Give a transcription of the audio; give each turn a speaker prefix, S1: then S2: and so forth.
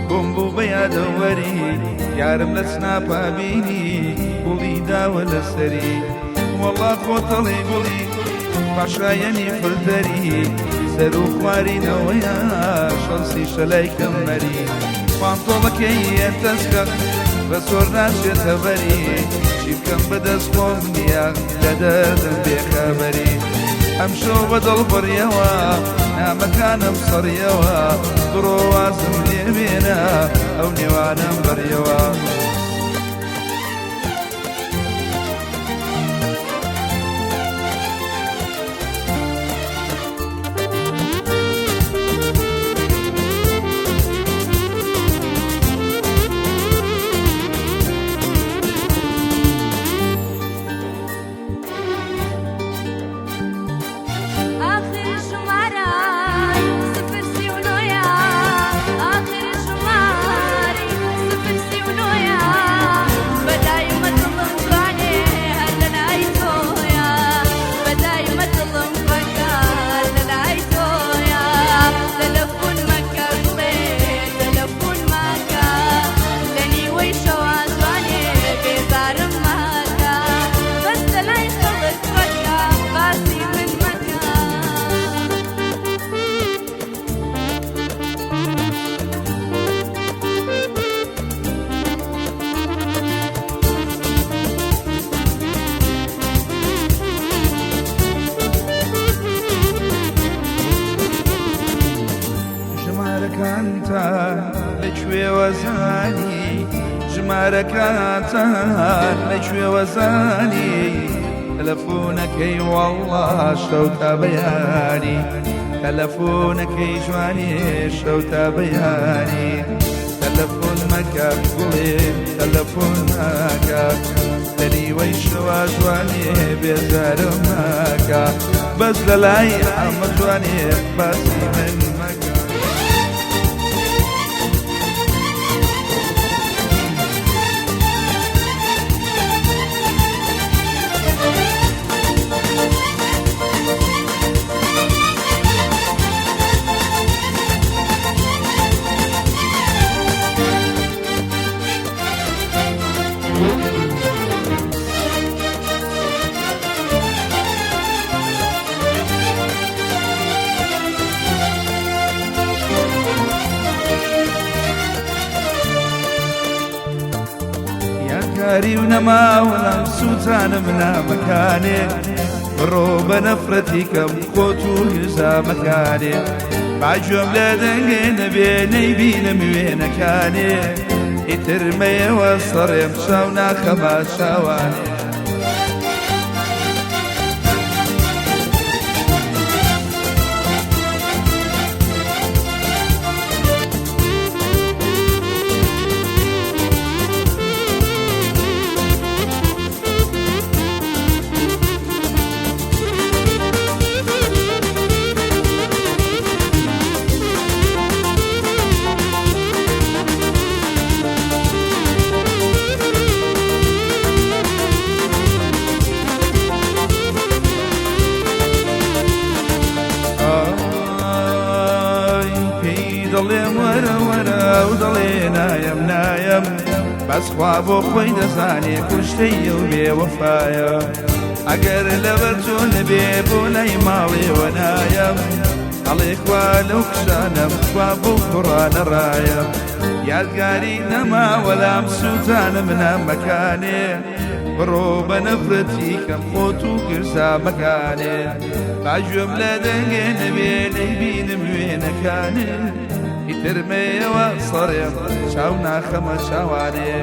S1: بۆم بە یادەوەری یارم لە سناپا بینی گوڵی داوە لەسەری وەڵا خۆتەڵی گوڵی پاشایەنی فردەری سەر و خوارینەوەیە شەڵسی شەلای کەمەری پانتۆڵەکەی ئێتەسکە بە سۆر ناچێتە بەری چی بکەم بەدەست خۆم نییە لە دەردم بێخەبەری ئەم شەو بەدڵ بڕیەوە نامەکانم سەڕیەوە بڕۆ وازم لێ بێنە ئەو نێوانم بڕیەوە ژمارەکانتان لەکوێوە زانی تەلەفۆنەکەی وەڵڵا شەو تا بەیانی تەلەفۆنەکەی جوانی شەو تا بەیانی تەلەفۆن مەکە گوڵێ تەلەفۆن مەکە لە نیوەی شەوا جوانێ بێزارم مەکە بەس لە لای ئەمە جوانێ باسی من مەکە کاری و نەماوەڵام سووتانم نامەکانێ بڕۆ بە نەفرەتی کەم خۆت و هزامەکانێ باگوێم لە دەنگێ نەبێ نەیبینم وێنەکانێ ئیترمەیەوە سەڕێم شاو ناخەما شاوانێ دڵێم وەرە وەرە و دڵێ نایم نایم بەس خوا بۆ خۆی دەزانێ کوشتەی و بێوەفایە ئەگەر لەبەر تۆ نەبێ بۆ لای ماڵێوە نایم ئەڵێ خوا لەو کشانەم خوا بۆ کوڕانە ڕایم یادگاری نەماوەلام سووتانم نامەکانێ بڕۆ بە نەفرەتی کەم خۆت و گرزامەکانێ باگوێم لە دەنگێ نەبێ نەیبینم وێنەکانێ ئیترمەیەوە سەڕێم چاو ناخەمە چاوانێ